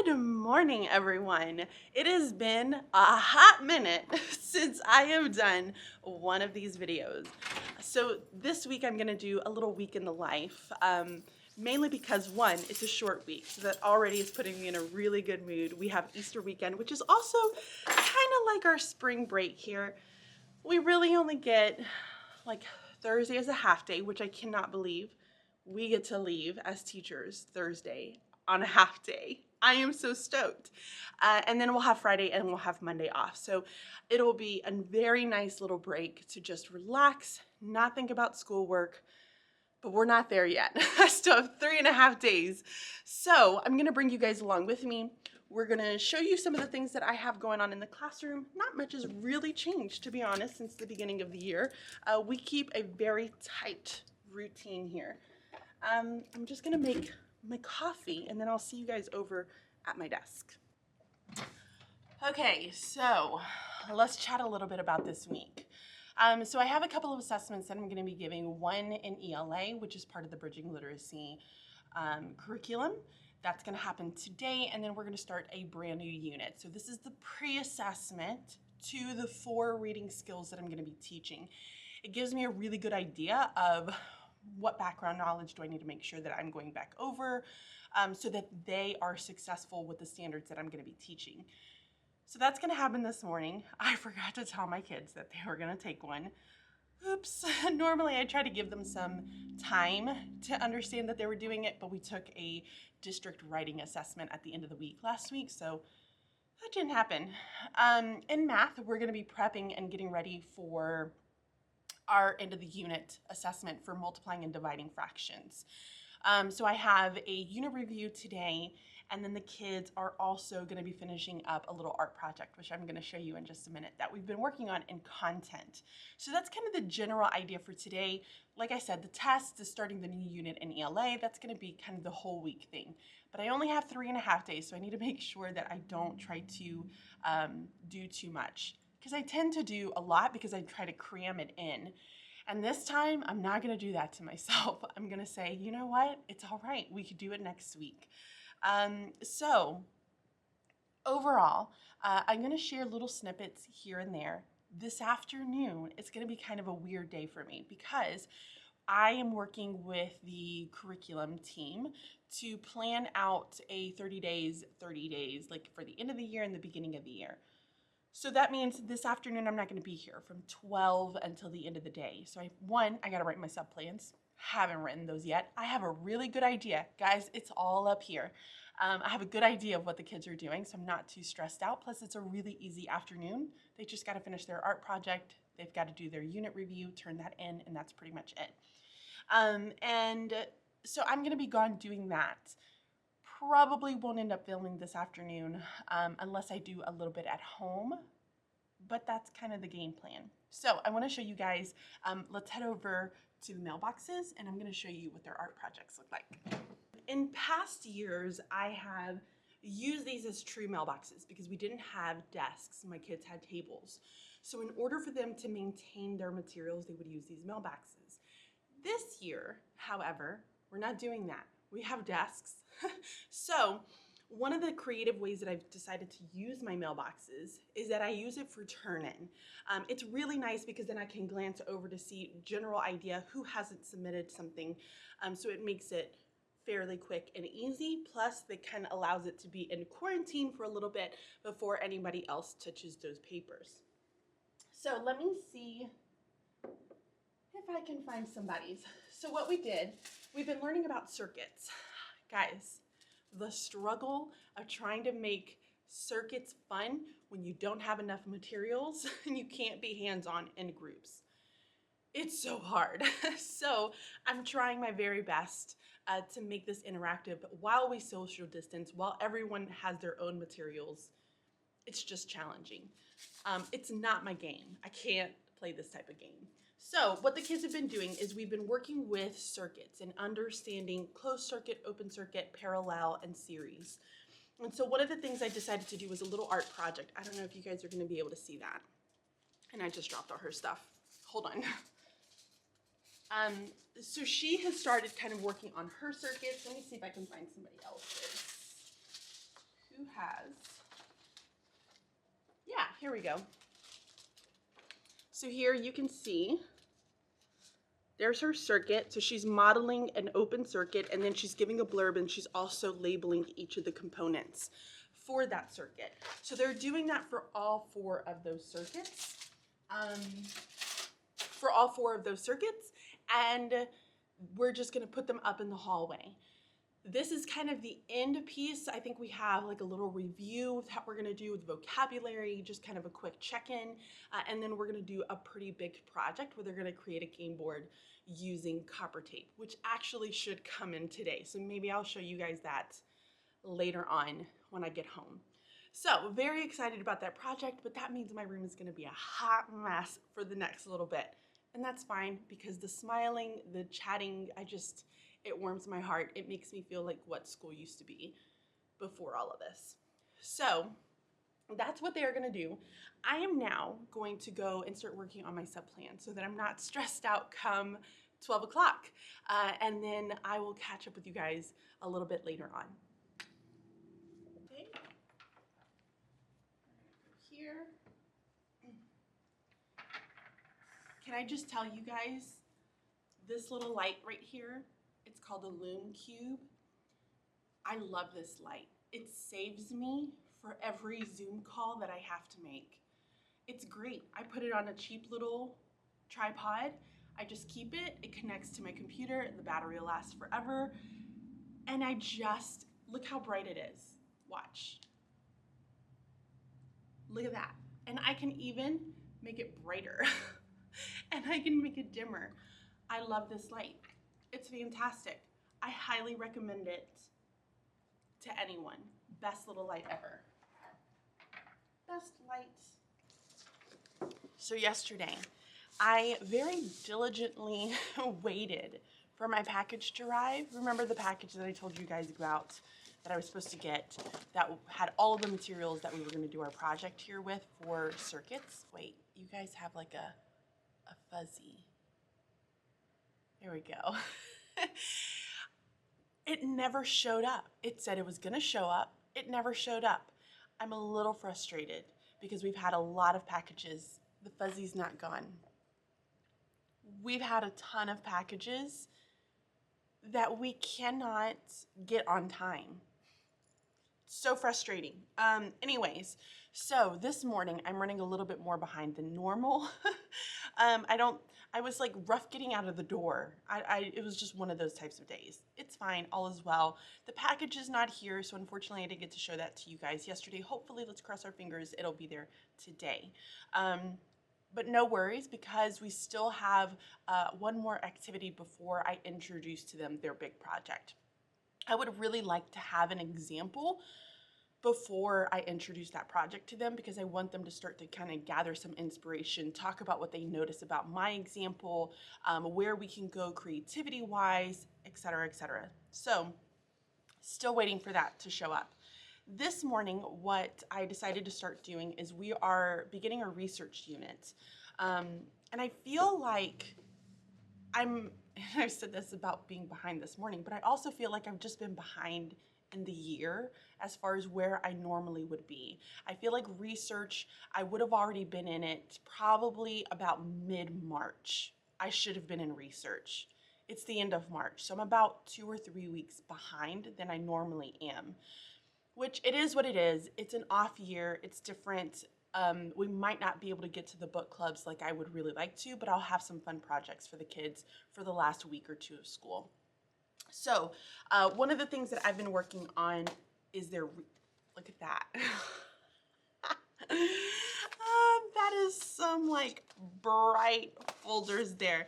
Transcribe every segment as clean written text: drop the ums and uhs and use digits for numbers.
Good morning, everyone. It has been a hot minute since I have done one of these videos. So this week I'm gonna do a little week in the life, mainly because one, it's a short week, so that already is putting me in a really good mood. We have Easter weekend, which is also kind of like our spring break here. We really only get like Thursday as a half day, which I cannot believe. We get to leave as teachers Thursday on a half day. I am so stoked. And then we'll have Friday and we'll have Monday off. So it'll be a very nice little break to just relax, not think about schoolwork, but we're not there yet. I still have 3.5 days. So I'm gonna bring you guys along with me. We're gonna show you some of the things that I have going on in the classroom. Not much has really changed, to be honest, since the beginning of the year. We keep a very tight routine here. I'm just gonna make my coffee and then I'll see you guys over at my desk. Okay, so let's chat a little bit about this week. So I have a couple of assessments that I'm gonna be giving, one in ELA, which is part of the Bridging Literacy curriculum. That's gonna happen today, and then we're gonna start a brand new unit. So this is the pre-assessment to the 4 reading skills that I'm gonna be teaching. It gives me a really good idea of what background knowledge do I need to make sure that I'm going back over so that they are successful with the standards that I'm going to be teaching. So that's going to happen this morning. I forgot to tell my kids that they were going to take one. Oops. Normally I try to give them some time to understand that they were doing it, but we took a district writing assessment at the end of the week last week, so that didn't happen. In math, we're going to be prepping and getting ready for our end of the unit assessment for multiplying and dividing fractions. So I have a unit review today, and then the kids are also going to be finishing up a little art project, which I'm going to show you in just a minute, that we've been working on in content. So that's kind of the general idea for today. Like I said, the test is starting the new unit in ELA. That's going to be kind of the whole week thing. But I only have 3.5 days, so I need to make sure that I don't try to do too much, because I tend to do a lot because I try to cram it in. And this time, I'm not gonna do that to myself. I'm gonna say, you know what? It's all right, we could do it next week. So overall, I'm gonna share little snippets here and there. This afternoon, it's gonna be kind of a weird day for me because I am working with the curriculum team to plan out a 30 days, like for the end of the year and the beginning of the year. So that means this afternoon I'm not going to be here from 12 until the end of the day. So I got to write my sub plans. Haven't written those yet. I have a really good idea. Guys, it's all up here. I have a good idea of what the kids are doing, so I'm not too stressed out. Plus, it's a really easy afternoon. They just got to finish their art project. They've got to do their unit review, turn that in, and that's pretty much it. And so I'm going to be gone doing that. Probably won't end up filming this afternoon unless I do a little bit at home, but that's kind of the game plan. So I want to show you guys, let's head over to the mailboxes and I'm going to show you what their art projects look like. In past years, I have used these as true mailboxes because we didn't have desks. My kids had tables. So in order for them to maintain their materials, they would use these mailboxes. This year, however, we're not doing that. We have desks. So one of the creative ways that I've decided to use my mailboxes is that I use it for turn-in. It's really nice because then I can glance over to see general idea who hasn't submitted something. So it makes it fairly quick and easy. Plus, it kind of allows it to be in quarantine for a little bit before anybody else touches those papers. So let me see if I can find somebody's. So what we did, we've been learning about circuits. Guys, the struggle of trying to make circuits fun when you don't have enough materials and you can't be hands-on in groups. It's so hard. So I'm trying my very best to make this interactive while we social distance, while everyone has their own materials. It's just challenging. It's not my game. I can't play this type of game. So what the kids have been doing is we've been working with circuits and understanding closed circuit, open circuit, parallel, and series. And so one of the things I decided to do was a little art project. I don't know if you guys are going to be able to see that. And I just dropped all her stuff. Hold on. So she has started kind of working on her circuits. Let me see if I can find somebody else's. has, yeah, here we go. So here you can see there's her circuit. So she's modeling an open circuit, and then she's giving a blurb, and she's also labeling each of the components for that circuit. So they're doing that for all four of those circuits. And we're just gonna put them up in the hallway. This is kind of the end piece. I think we have like a little review of what we're gonna do with vocabulary, just kind of a quick check-in, and then we're gonna do a pretty big project where they're gonna create a game board using copper tape, which actually should come in today. So maybe I'll show you guys that later on when I get home. So very excited about that project, but that means my room is gonna be a hot mess for the next little bit. And that's fine, because the smiling, the chatting, it warms my heart. It makes me feel like what school used to be before all of this. So that's what they're gonna do. I am now going to go and start working on my sub-plan so that I'm not stressed out come 12 o'clock. And then I will catch up with you guys a little bit later on. Okay. Here. Can I just tell you guys, this little light right here, it's called a Loom cube. I love this light. It saves me for every Zoom call that I have to make. It's great. I put it on a cheap little tripod. I just keep it. It connects to my computer. The battery will last forever. And look how bright it is. Watch. Look at that. And I can even make it brighter. And I can make it dimmer. I love this light. It's fantastic. I highly recommend it to anyone. Best little light ever. Best light. So yesterday, I very diligently waited for my package to arrive. Remember the package that I told you guys about that I was supposed to get that had all of the materials that we were going to do our project here with for circuits? Wait, you guys have like a fuzzy. There we go. It never showed up. It said it was gonna show up. It never showed up. I'm a little frustrated because we've had a lot of packages. The fuzzy's not gone. We've had a ton of packages that we cannot get on time. So frustrating. Anyways, so this morning I'm running a little bit more behind than normal. I was like rough getting out of the door. It was just one of those types of days. It's fine, all is well. The package is not here, so unfortunately I didn't get to show that to you guys yesterday. Hopefully, let's cross our fingers, it'll be there today. But no worries, because we still have one more activity before I introduce to them their big project. I would really like to have an example before I introduce that project to them, because I want them to start to kind of gather some inspiration, talk about what they notice about my example, where we can go creativity-wise, etc., etc. So, still waiting for that to show up. This morning, what I decided to start doing is we are beginning a research unit. And I feel like I've said this about being behind this morning, but I also feel like I've just been behind in the year as far as where I normally would be. I feel like research, I would have already been in it probably about mid-March. I should have been in research. It's the end of March, so I'm about 2 or 3 weeks behind than I normally am, which it is what it is. It's an off year, it's different. We might not be able to get to the book clubs like I would really like to, but I'll have some fun projects for the kids for the last week or two of school. So one of the things that I've been working on is look at that. That is some like bright folders there.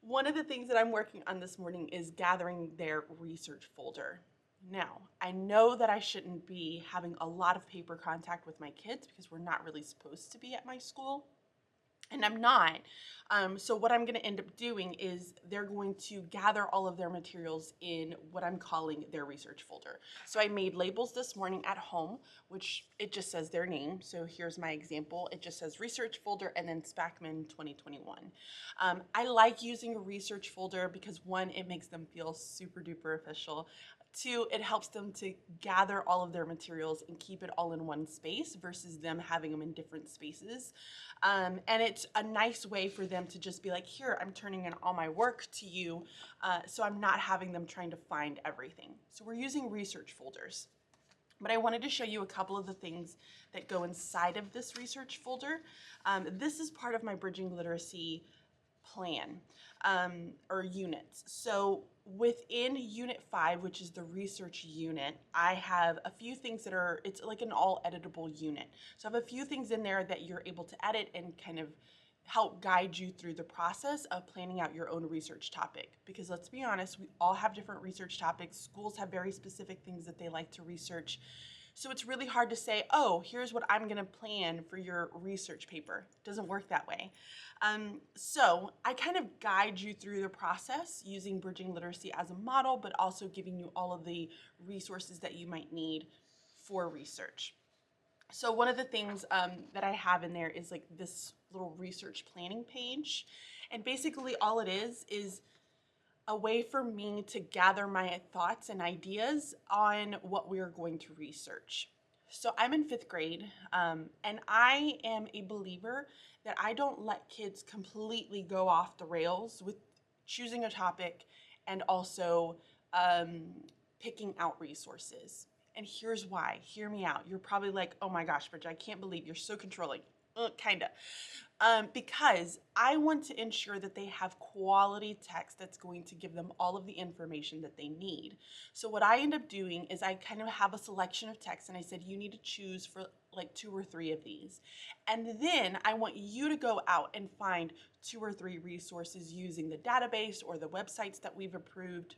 One of the things that I'm working on this morning is gathering their research folder. Now, I know that I shouldn't be having a lot of paper contact with my kids because we're not really supposed to be at my school. And I'm not. So what I'm going to end up doing is they're going to gather all of their materials in what I'm calling their research folder. So I made labels this morning at home, which it just says their name. So here's my example. It just says research folder and then Spackman 2021. I like using a research folder because, one, it makes them feel super duper official. Two, it helps them to gather all of their materials and keep it all in one space versus them having them in different spaces. And it's a nice way for them to just be like, here, I'm turning in all my work to you, so I'm not having them trying to find everything. So we're using research folders. But I wanted to show you a couple of the things that go inside of this research folder. This is part of my Bridging Literacy plan or units. So within Unit 5, which is the research unit, I have a few things that are, it's like an all editable unit. So I have a few things in there that you're able to edit and kind of help guide you through the process of planning out your own research topic. Because let's be honest, we all have different research topics. Schools have very specific things that they like to research. So it's really hard to say, oh, here's what I'm gonna plan for your research paper. It doesn't work that way. So I kind of guide you through the process using Bridging Literacy as a model, but also giving you all of the resources that you might need for research. So one of the things that I have in there is like this little research planning page. And basically all it is a way for me to gather my thoughts and ideas on what we're going to research. So I'm in 5th grade, and I am a believer that I don't let kids completely go off the rails with choosing a topic and also picking out resources. And here's why. Hear me out. You're probably like, oh my gosh, Bridget, I can't believe you're so controlling. Kinda. Because I want to ensure that they have quality text that's going to give them all of the information that they need. So what I end up doing is I kind of have a selection of text, and I said, you need to choose for like 2 or 3 of these. And then I want you to go out and find 2 or 3 resources using the database or the websites that we've approved.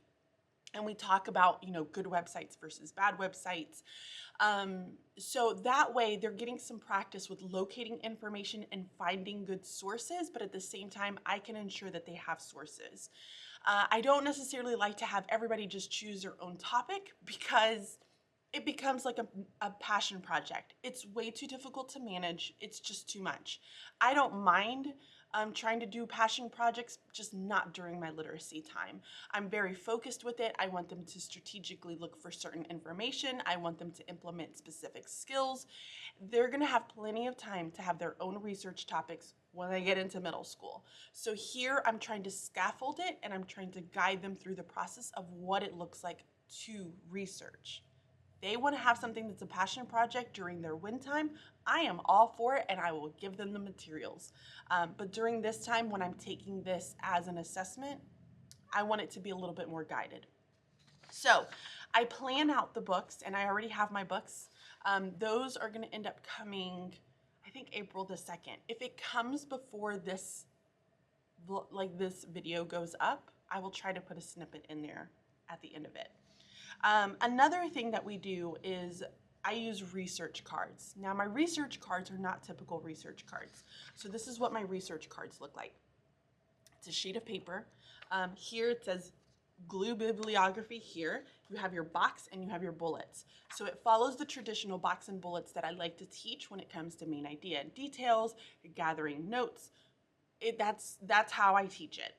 And we talk about, good websites versus bad websites. So that way they're getting some practice with locating information and finding good sources, but at the same time, I can ensure that they have sources. I don't necessarily like to have everybody just choose their own topic because it becomes like a passion project. It's way too difficult to manage. It's just too much. I don't mind trying to do passion projects, just not during my literacy time. I'm very focused with it. I want them to strategically look for certain information. I want them to implement specific skills. They're gonna have plenty of time to have their own research topics when they get into middle school. So here I'm trying to scaffold it, and I'm trying to guide them through the process of what it looks like to research. They want to have something that's a passion project during their win time, I am all for it, and I will give them the materials. But during this time, when I'm taking this as an assessment, I want it to be a little bit more guided. So I plan out the books, and I already have my books. Those are going to end up coming, I think, April the 2nd. If it comes before this, like this video goes up, I will try to put a snippet in there at the end of it. Another thing that we do is I use research cards. Now my research cards are not typical research cards. So this is what my research cards look like. It's a sheet of paper. Here it says glue bibliography here. You have your box and you have your bullets. So it follows the traditional box and bullets that I like to teach when it comes to main idea and details, gathering notes. That's how I teach it.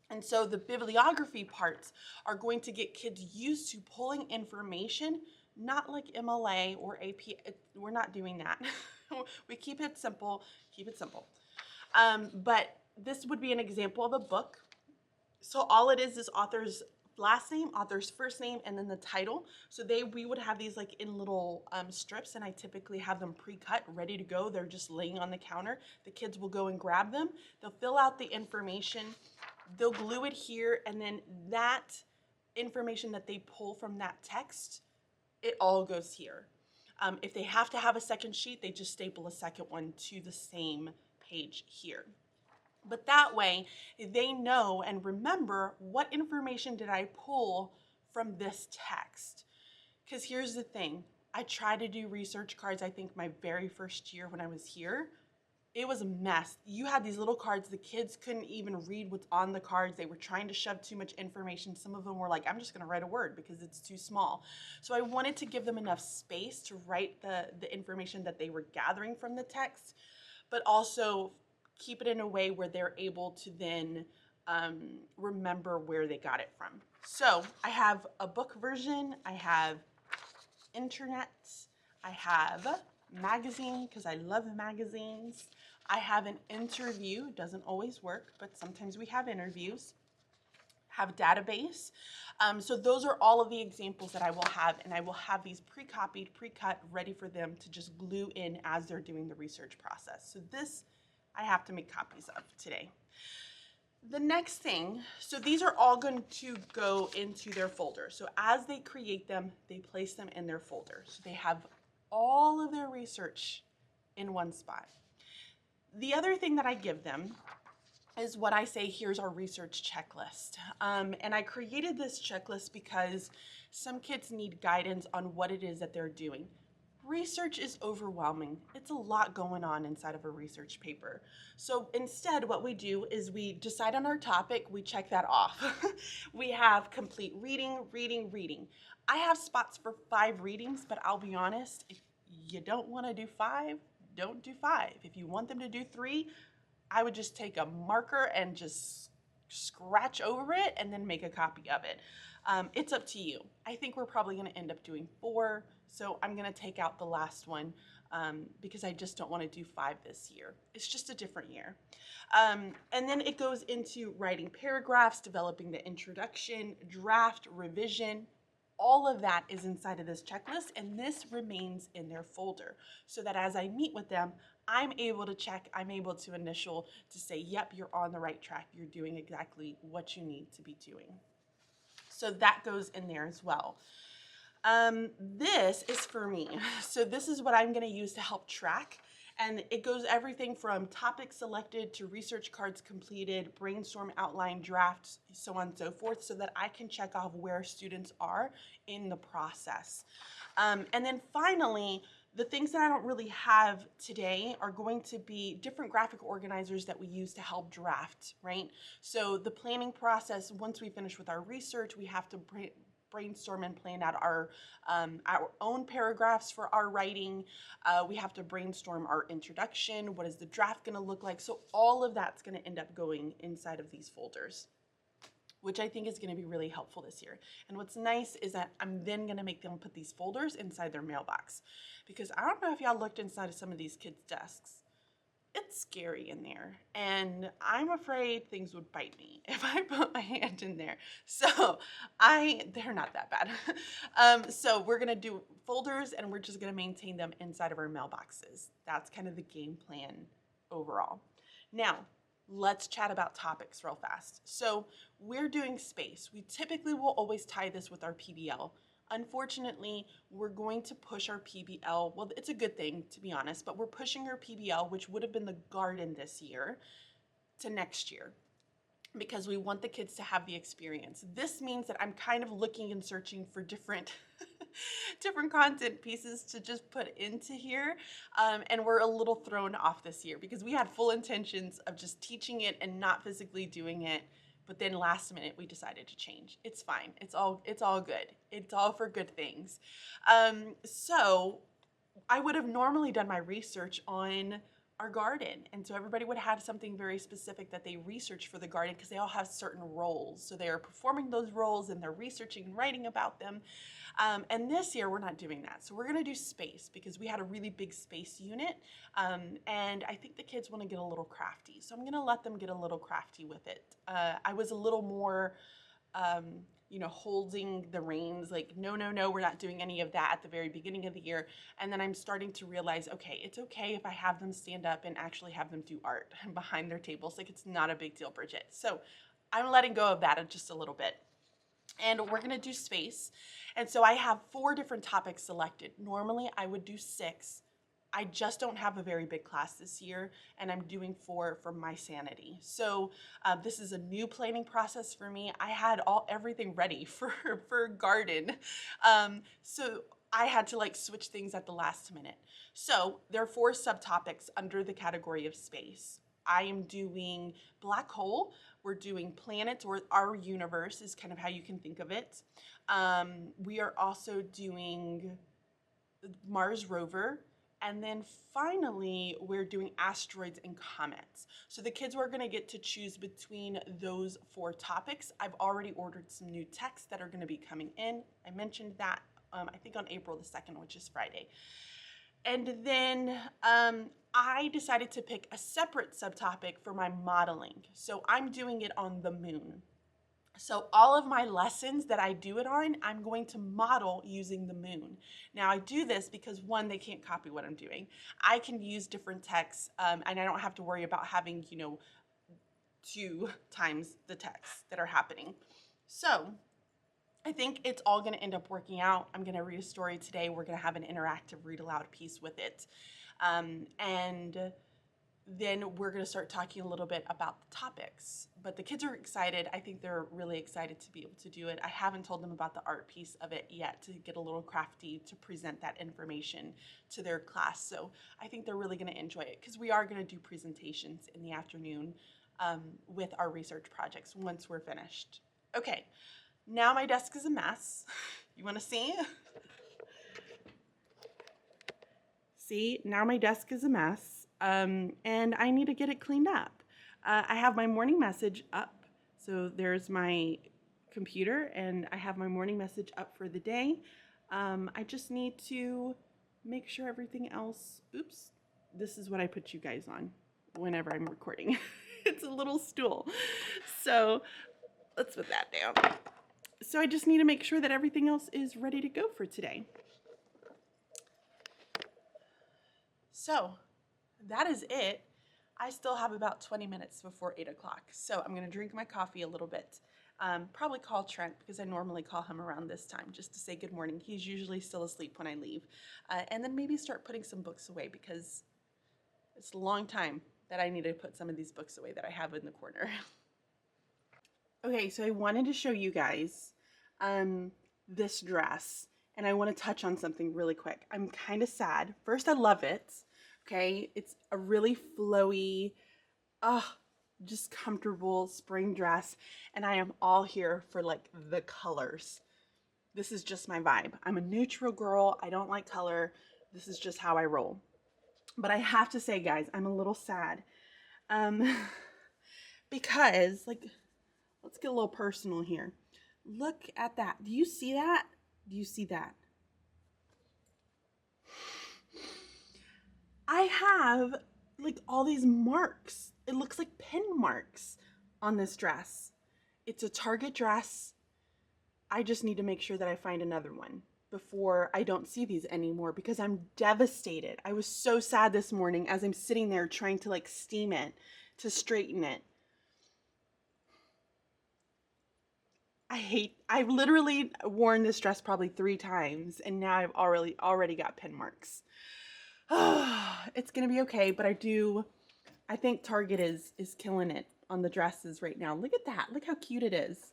And so the bibliography parts are going to get kids used to pulling information, not like MLA or AP. We're not doing that. We keep it simple, But this would be an example of a book. So all it is author's last name, author's first name, and then the title. So we would have these like in little strips, and I typically have them pre-cut, ready to go. They're just laying on the counter. The kids will go and grab them. They'll fill out the information. They'll glue it here, and then that information that they pull from that text, it all goes here. If they have to have a second sheet, they just staple a second one to the same page here. But that way, they know and remember what information did I pull from this text. Because here's the thing, I tried to do research cards, I think my very first year when I was here. It was a mess. You had these little cards, the kids couldn't even read what's on the cards. They were trying to shove too much information. Some of them were like, I'm just gonna write a word because it's too small. So I wanted to give them enough space to write the information that they were gathering from the text, but also keep it in a way where they're able to then remember where they got it from. So I have a book version, I have internet, I have magazine because I love magazines. I have an interview, doesn't always work, but sometimes we have interviews. Have database. So those are all of the examples that I will have, and I will have these pre-copied, pre-cut, ready for them to just glue in as they're doing the research process. So this I have to make copies of today. The next thing, so these are all going to go into their folder. So as they create them, they place them in their folder. So they have all of their research in one spot. The other thing that I give them is what I say, here's our research checklist. And I created this checklist because some kids need guidance on what it is that they're doing. Research is overwhelming. It's a lot going on inside of a research paper. So instead, what we do is we decide on our topic, we check that off. We have complete reading, reading, reading. I have spots for 5 readings, but I'll be honest, if you don't want to do 5, don't do 5. If you want them to do 3, I would just take a marker and just scratch over it and then make a copy of it. It's up to you. I think we're probably going to end up doing 4, so I'm going to take out the last one because I just don't want to do 5 this year. It's just a different year. And then it goes into writing paragraphs, developing the introduction, draft, revision. All of that is inside of this checklist, and this remains in their folder so that as I meet with them, I'm able to check, I'm able to initial to say, yep, you're on the right track. You're doing exactly what you need to be doing. So that goes in there as well. This is for me. So this is what I'm going to use to help track. And it goes everything from topics selected to research cards completed, brainstorm outline, drafts, so on and so forth, so that I can check off where students are in the process. And then finally, the things that I don't really have today are going to be different graphic organizers that we use to help draft, right? So the planning process, once we finish with our research, we have to brainstorm and plan out our own paragraphs for our writing. We have to brainstorm our introduction. What is the draft going to look like? So all of that's going to end up going inside of these folders, which I think is going to be really helpful this year. And what's nice is that I'm then going to make them put these folders inside their mailbox, because I don't know if y'all looked inside of some of these kids' desks. It's scary in there, and I'm afraid things would bite me if I put my hand in there. So they're not that bad. So we're gonna do folders, and we're just gonna maintain them inside of our mailboxes. That's kind of the game plan overall. Now, let's chat about topics real fast. So we're doing space. We typically will always tie this with our PBL. Unfortunately, we're going to push our PBL. Well, it's a good thing, to be honest, but we're pushing our PBL, which would have been the garden this year, to next year, because we want the kids to have the experience. This means that I'm kind of looking and searching for different different content pieces to just put into here, and we're a little thrown off this year because we had full intentions of just teaching it and not physically doing it. But then last minute we decided to change. It's fine. It's all good. It's all for good things. So I would have normally done my research on our garden. And so everybody would have something very specific that they research for the garden because they all have certain roles. So they are performing those roles and they're researching and writing about them. And this year we're not doing that. So we're going to do space because we had a really big space unit. And I think the kids want to get a little crafty. So I'm going to let them get a little crafty with it. I was a little more, holding the reins, like, no, we're not doing any of that at the very beginning of the year. And then I'm starting to realize, okay, it's okay if I have them stand up and actually have them do art behind their tables. Like, it's not a big deal, Bridget. So I'm letting go of that just a little bit. And we're going to do space. And so I have 4 different topics selected. Normally I would do 6. I just don't have a very big class this year, and I'm doing 4 for my sanity. So this is a new planning process for me. I had everything ready for garden. So I had to switch things at the last minute. So there are 4 subtopics under the category of space. I am doing black hole. We're doing planets, or our universe is kind of how you can think of it. We are also doing Mars rover, And then finally, we're doing asteroids and comets. So the kids were gonna get to choose between those 4 topics. I've already ordered some new texts that are gonna be coming in. I mentioned that, I think on April the 2nd, which is Friday. And then I decided to pick a separate subtopic for my modeling. So I'm doing it on the moon. So all of my lessons that I do it on, I'm going to model using the moon. Now I do this because 1, they can't copy what I'm doing. I can use different texts and I don't have to worry about having, 2 times the texts that are happening. So I think it's all going to end up working out. I'm going to read a story today. We're going to have an interactive read aloud piece with it. And then we're going to start talking a little bit about the topics. But the kids are excited. I think they're really excited to be able to do it. I haven't told them about the art piece of it yet, to get a little crafty to present that information to their class. So I think they're really going to enjoy it, because we are going to do presentations in the afternoon with our research projects once we're finished. Okay, now my desk is a mess. You want to see? See, now my desk is a mess. And I need to get it cleaned up. I have my morning message up. So there's my computer, and I have my morning message up for the day. I just need to make sure everything else, oops, this is what I put you guys on whenever I'm recording. It's a little stool. So let's put that down. So I just need to make sure that everything else is ready to go for today. So that is it. I still have about 20 minutes before 8 o'clock. So I'm going to drink my coffee a little bit. Probably call Trent, because I normally call him around this time just to say good morning. He's usually still asleep when I leave. And then maybe start putting some books away, because it's a long time that I need to put some of these books away that I have in the corner. Okay, so I wanted to show you guys this dress. And I want to touch on something really quick. I'm kind of sad. First, I love it. Okay, it's a really flowy, just comfortable spring dress, and I am all here for like the colors. This is just my vibe. I'm a neutral girl. I don't like color. This is just how I roll. But I have to say, guys, I'm a little sad because, like, let's get a little personal here. Look at that. Do you see that? Do you see that? I have like all these marks. It looks like pin marks on this dress. It's a Target dress. I just need to make sure that I find another one before I don't see these anymore, because I'm devastated. I was so sad this morning as I'm sitting there trying to like steam it, to straighten it. I've literally worn this dress probably 3 times, and now I've already got pin marks. It's gonna be okay, but I think Target is killing it on the dresses right now. Look at that. Look how cute it is.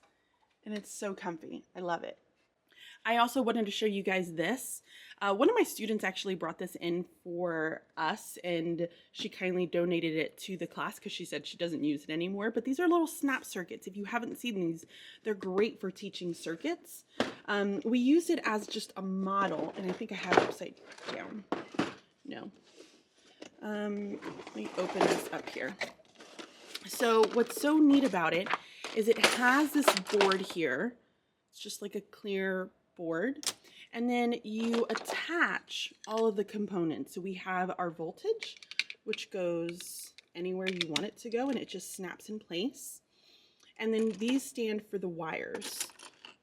And it's so comfy. I love it. I also wanted to show you guys this. One of my students actually brought this in for us, and she kindly donated it to the class because she said she doesn't use it anymore. But these are little snap circuits. If you haven't seen these, they're great for teaching circuits. We use it as just a model, and I think I have it upside down. No. Let me open this up here. So what's so neat about it is it has this board here. It's just like a clear board. And then you attach all of the components. So we have our voltage, which goes anywhere you want it to go, and it just snaps in place. And then these stand for the wires.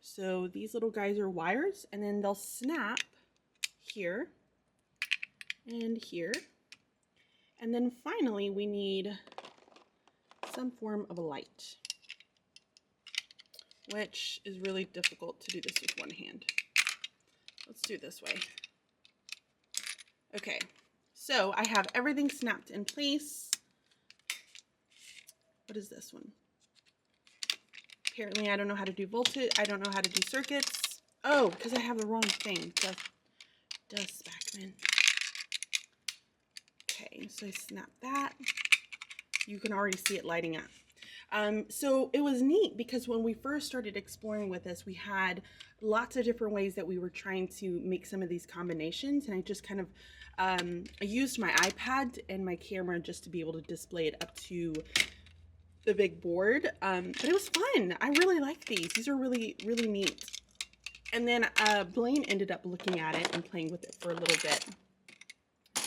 So these little guys are wires, and then they'll snap here and here. And then finally, we need some form of a light, which is really difficult to do this with one hand. Let's do it this way. Okay, so I have everything snapped in place. What is this one? Apparently I don't know how to do voltage. I don't know how to do circuits. Oh, because I have the wrong thing. Dust Spackman. Okay, so I snap that. You can already see it lighting up. So it was neat because when we first started exploring with this, we had lots of different ways that we were trying to make some of these combinations. And I just kind of, I used my iPad and my camera just to be able to display it up to the big board. But it was fun. I really like these. These are really, really neat. And then Blaine ended up looking at it and playing with it for a little bit.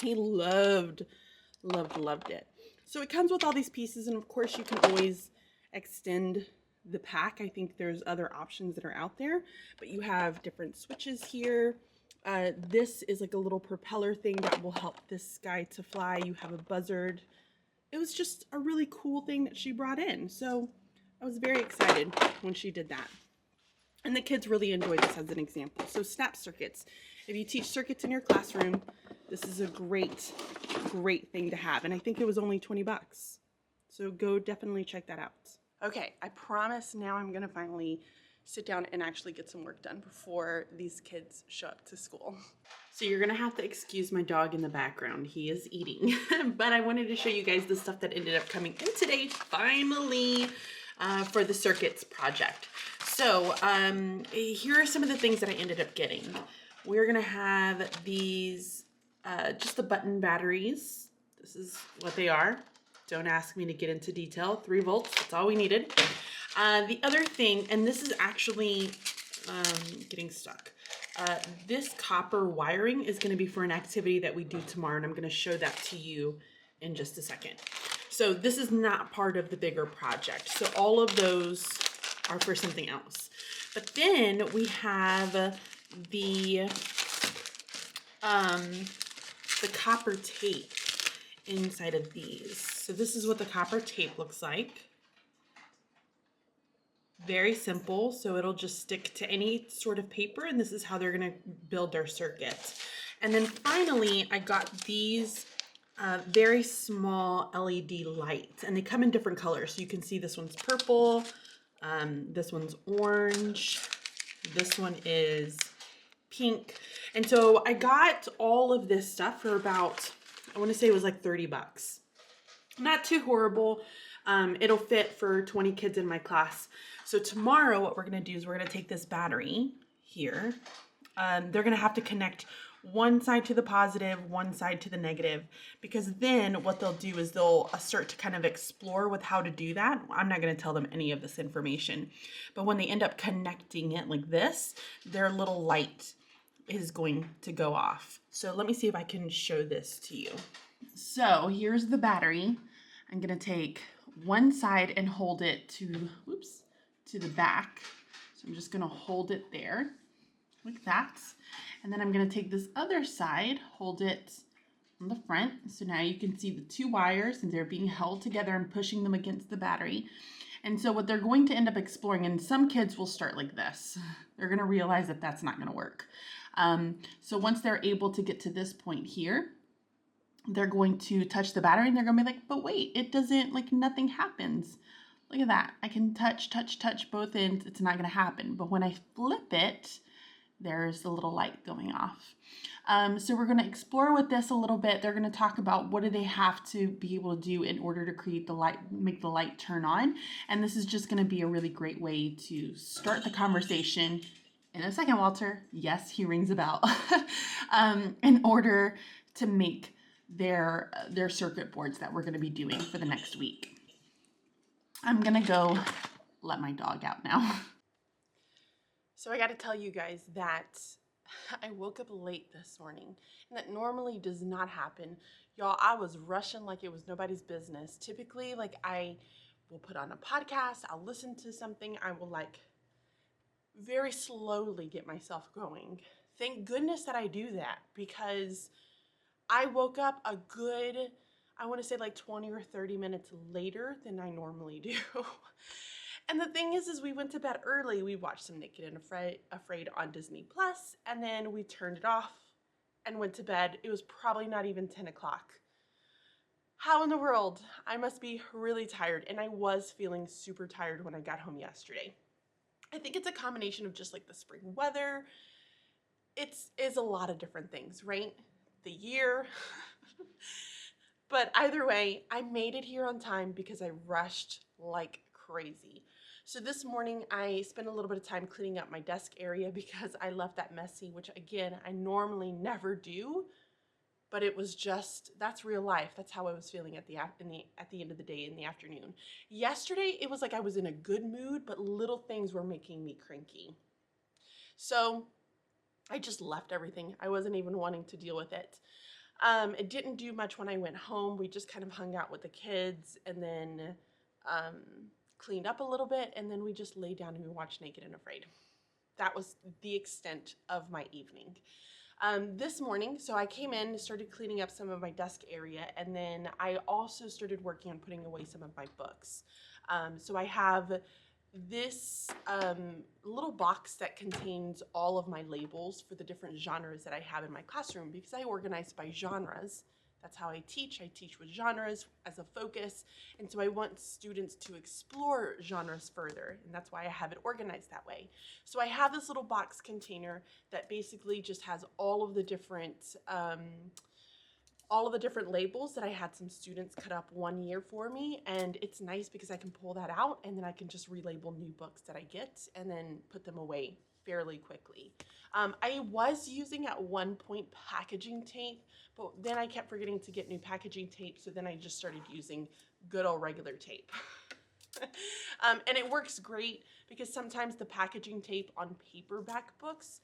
He loved it. So it comes with all these pieces, and of course you can always extend the pack. I think there's other options that are out there, but you have different switches here. This is like a little propeller thing that will help this guy to fly. You have a buzzard. It was just a really cool thing that she brought in. So I was very excited when she did that. And the kids really enjoyed this as an example. So snap circuits. If you teach circuits in your classroom, this is a great thing to have. And I think it was only 20 bucks. So go definitely check that out. Okay, I promise now I'm gonna finally sit down and actually get some work done before these kids show up to school. So you're gonna have to excuse my dog in the background. He is eating. But I wanted to show you guys the stuff that ended up coming in today, finally, for the circuits project. So here are some of the things that I ended up getting. We're gonna have these, just the button batteries. This is what they are. Don't ask me to get into detail. 3 volts, that's all we needed. The other thing, and this is actually getting stuck. This copper wiring is gonna be for an activity that we do tomorrow, and I'm gonna show that to you in just a second. So this is not part of the bigger project. So all of those are for something else. But then we have the copper tape inside of these. So this is what the copper tape looks like. Very simple, so it'll just stick to any sort of paper, and this is how they're gonna build their circuit. And then finally, I got these very small LED lights, and they come in different colors. So you can see this one's purple, this one's orange, this one is pink. And so I got all of this stuff for about, I wanna say it was like 30 bucks. Not too horrible. It'll fit for 20 kids in my class. So tomorrow what we're gonna do is we're gonna take this battery here. They're gonna have to connect one side to the positive, one side to the negative, because then what they'll do is they'll start to kind of explore with how to do that. I'm not gonna tell them any of this information, but when they end up connecting it like this, their little light is going to go off. So let me see if I can show this to you. So here's the battery. I'm gonna take one side and hold it to the back. So I'm just gonna hold it there like that. And then I'm gonna take this other side, hold it on the front. So now you can see the 2 wires, and they're being held together and pushing them against the battery. And so what they're going to end up exploring, and some kids will start like this, they're gonna realize that that's not gonna work. So once they're able to get to this point here, they're going to touch the battery, and they're gonna be like, but wait, it doesn't, like, nothing happens. Look at that. I can touch both ends. It's not gonna happen. But when I flip it, there's the little light going off. So we're gonna explore with this a little bit. They're gonna talk about what do they have to be able to do in order to create the light, make the light turn on. And this is just gonna be a really great way to start the conversation. In a second, Walter, yes, he rings a bell, in order to make their circuit boards that we're gonna be doing for the next week. I'm gonna go let my dog out now. So I gotta tell you guys that I woke up late this morning, and that normally does not happen. Y'all, I was rushing like it was nobody's business. Typically, like, I will put on a podcast, I'll listen to something, I will like very slowly get myself going. Thank goodness that I do that, because I woke up a good, I want to say like 20 or 30 minutes later than I normally do. And the thing is we went to bed early. We watched some Naked and Afraid on Disney Plus, and then we turned it off and went to bed. It was probably not even 10 o'clock. How in the world? I must be really tired, and I was feeling super tired when I got home yesterday. I think it's a combination of just like the spring weather. Is a lot of different things, right? The year. But either way, I made it here on time because I rushed like crazy. So this morning I spent a little bit of time cleaning up my desk area because I left that messy, which again, I normally never do, but it was just, that's real life. That's how I was feeling at the end of the day in the afternoon. Yesterday, it was like I was in a good mood, but little things were making me cranky. So I just left everything. I wasn't even wanting to deal with it. It didn't do much when I went home. We just kind of hung out with the kids and then cleaned up a little bit, and then we just laid down and we watched Naked and Afraid. That was the extent of my evening. This morning, so I came in, started cleaning up some of my desk area, and then I also started working on putting away some of my books. So I have this little box that contains all of my labels for the different genres that I have in my classroom because I organize by genres. That's how I teach. I teach with genres as a focus, and so I want students to explore genres further, and that's why I have it organized that way. So I have this little box container that basically just has all of the different labels that I had some students cut up one year for me, and it's nice because I can pull that out and then I can just relabel new books that I get and then put them away fairly quickly. I was using at one point packaging tape, but then I kept forgetting to get new packaging tape, so then I just started using good old regular tape. And it works great because sometimes the packaging tape on paperback books,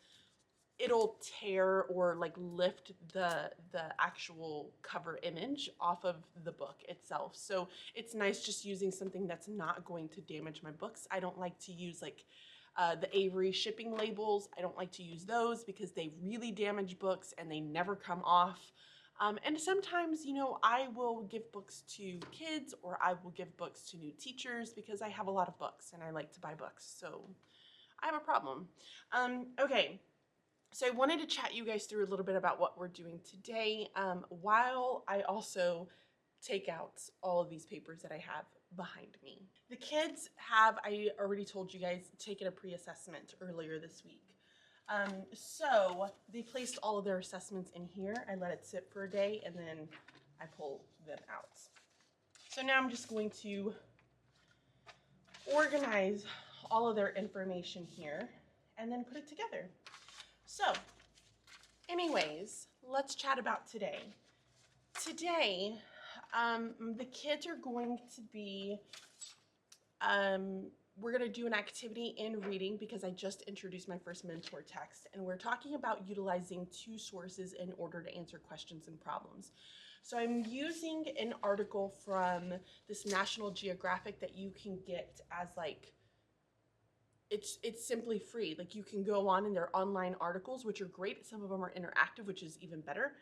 it'll tear or like lift the actual cover image off of the book itself. So it's nice just using something that's not going to damage my books. I don't like to use like the Avery shipping labels. I don't like to use those because they really damage books and they never come off. And sometimes, you know, I will give books to kids or I will give books to new teachers because I have a lot of books and I like to buy books. So I have a problem. Okay. So I wanted to chat you guys through a little bit about what we're doing today, while I also take out all of these papers that I have behind me. The kids have, I already told you guys, taken a pre-assessment earlier this week. So they placed all of their assessments in here. I let it sit for a day and then I pull them out. So now I'm just going to organize all of their information here and then put it together. So, anyways, let's chat about today. Today, the kids are going to be, we're going to do an activity in reading because I just introduced my first mentor text, and we're talking about utilizing two sources in order to answer questions and problems. So I'm using an article from this National Geographic that you can get as like, it's simply free. Like you can go on and they're online articles, which are great. Some of them are interactive, which is even better.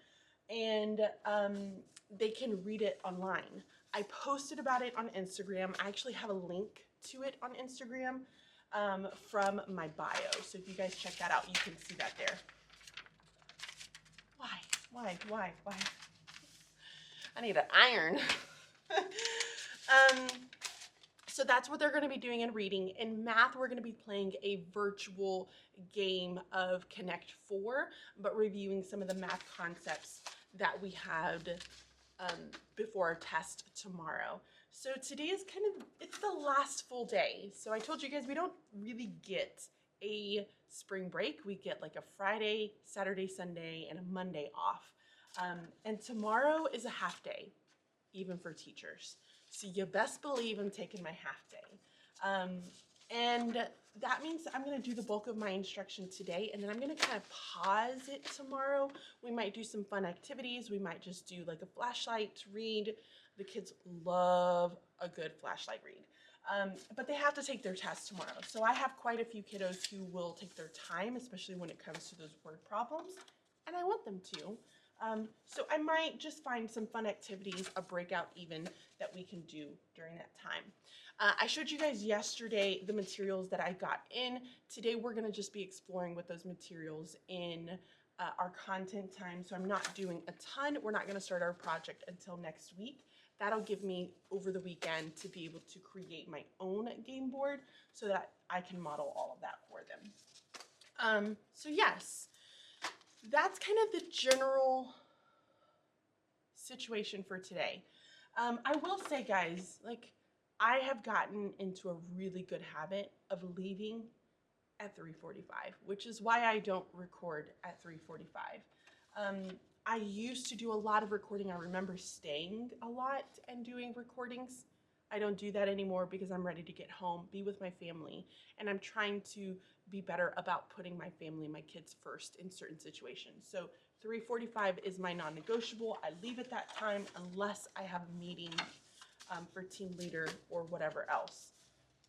And they can read it online. I posted about it on Instagram. I actually have a link to it on Instagram from my bio. So if you guys check that out, you can see that there. Why? I need an iron. So that's what they're going to be doing in reading. In math, we're going to be playing a virtual game of Connect 4, but reviewing some of the math concepts that we had before our test tomorrow. So today is it's the last full day. So I told you guys we don't really get a spring break. We get like a Friday, Saturday, Sunday, and a Monday off. And tomorrow is a half day, even for teachers. So you best believe I'm taking my half day. And that means I'm going to do the bulk of my instruction today, and then I'm going to kind of pause it tomorrow. We might do some fun activities. We might just do like a flashlight read. The kids love a good flashlight read. But they have to take their test tomorrow. So I have quite a few kiddos who will take their time, especially when it comes to those word problems, and I want them to. So I might just find some fun activities, a breakout even, that we can do during that time. I showed you guys yesterday the materials that I got in. Today we're going to just be exploring with those materials in our content time. So I'm not doing a ton. We're not going to start our project until next week. That'll give me over the weekend to be able to create my own game board so that I can model all of that for them. So yes. That's kind of the general situation for today. I will say, guys, like, I have gotten into a really good habit of leaving at 3:45, which is why I don't record at 3:45. I used to do a lot of recording. I remember staying a lot and doing recordings. I don't do that anymore because I'm ready to get home, be with my family, and I'm trying to be better about putting my family, my kids first in certain situations. So 3:45 is my non-negotiable. I leave at that time unless I have a meeting for team leader or whatever else.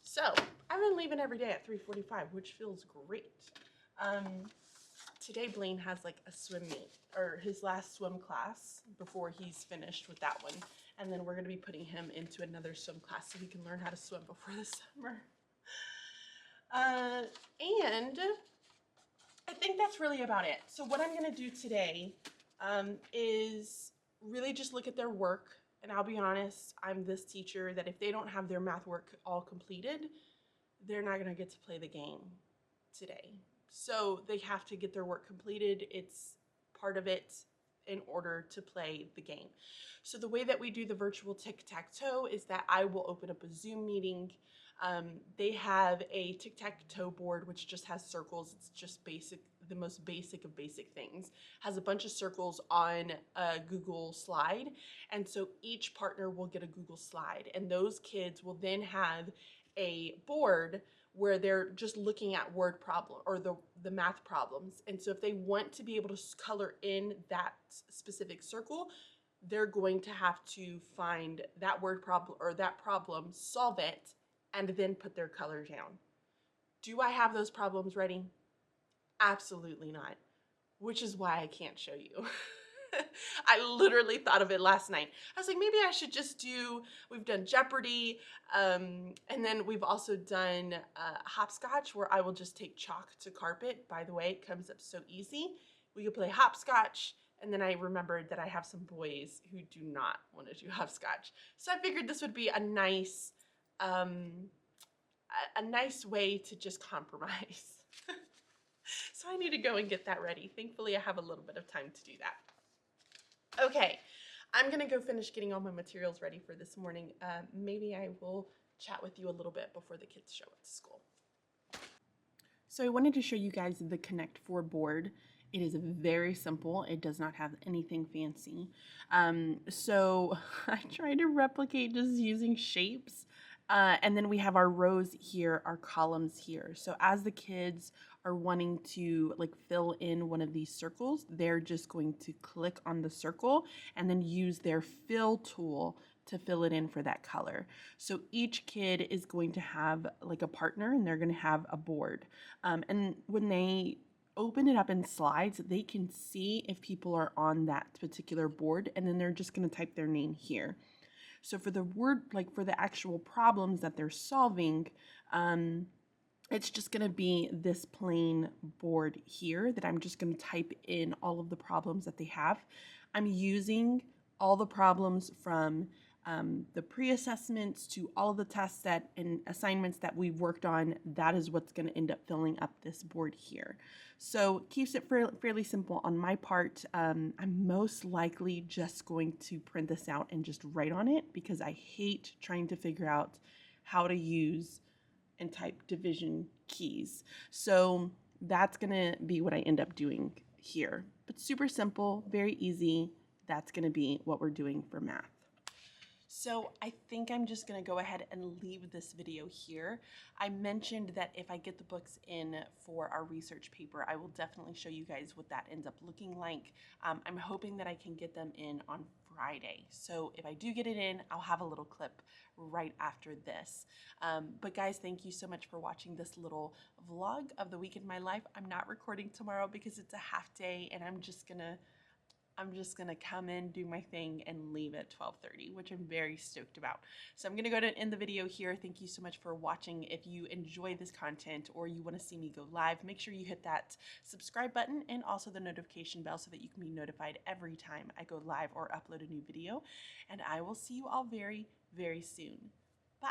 So I've been leaving every day at 3:45, which feels great. Today Blaine has like a swim meet, or his last swim class before he's finished with that one. And then we're gonna be putting him into another swim class so he can learn how to swim before the summer. And I think that's really about it. So what I'm gonna do today is really just look at their work. And I'll be honest, I'm this teacher that if they don't have their math work all completed, they're not gonna get to play the game today. So they have to get their work completed. It's part of it in order to play the game. So the way that we do the virtual tic-tac-toe is that I will open up a Zoom meeting. They have a tic-tac-toe board, which just has circles. It's just basic, the most basic of basic things. Has a bunch of circles on a Google slide. And so each partner will get a Google slide. And those kids will then have a board where they're just looking at word problem or the math problems. And so if they want to be able to color in that specific circle, they're going to have to find that word problem or that problem, solve it, and then put their color down. Do I have those problems ready? Absolutely not, which is why I can't show you. I literally thought of it last night. I was like, maybe I should just do, we've done Jeopardy, and then we've also done hopscotch, where I will just take chalk to carpet. By the way, it comes up so easy. We could play hopscotch, and then I remembered that I have some boys who do not want to do hopscotch. So I figured this would be a nice way to just compromise. So I need to go and get that ready. Thankfully, I have a little bit of time to do that. Okay, I'm gonna go finish getting all my materials ready for this morning. Maybe I will chat with you a little bit before the kids show up to school. So I wanted to show you guys the Connect 4 board. It is very simple. It does not have anything fancy. So I tried to replicate just using shapes. And then we have our rows here, our columns here. So as the kids are wanting to like fill in one of these circles, they're just going to click on the circle and then use their fill tool to fill it in for that color. So each kid is going to have like a partner and they're going to have a board. And when they open it up in slides, they can see if people are on that particular board, and then they're just going to type their name here. So for the word, like for the actual problems that they're solving, it's just going to be this plain board here that I'm just going to type in all of the problems that they have. I'm using all the problems from the pre-assessments to all of the tests and assignments that we've worked on. That is what's going to end up filling up this board here. So keeps it fairly simple on my part. I'm most likely just going to print this out and just write on it because I hate trying to figure out how to use and type division keys. So that's going to be what I end up doing here. But super simple, very easy. That's going to be what we're doing for math. So I think I'm just going to go ahead and leave this video here. I mentioned that if I get the books in for our research paper, I will definitely show you guys what that ends up looking like. I'm hoping that I can get them in on Friday. So if I do get it in, I'll have a little clip right after this. But guys, thank you so much for watching this little vlog of the week in my life. I'm not recording tomorrow because it's a half day and I'm just gonna come in, do my thing, and leave at 12:30, which I'm very stoked about. So I'm gonna go to end the video here. Thank you so much for watching. If you enjoy this content or you wanna see me go live, make sure you hit that subscribe button and also the notification bell so that you can be notified every time I go live or upload a new video. And I will see you all very, very soon. Bye.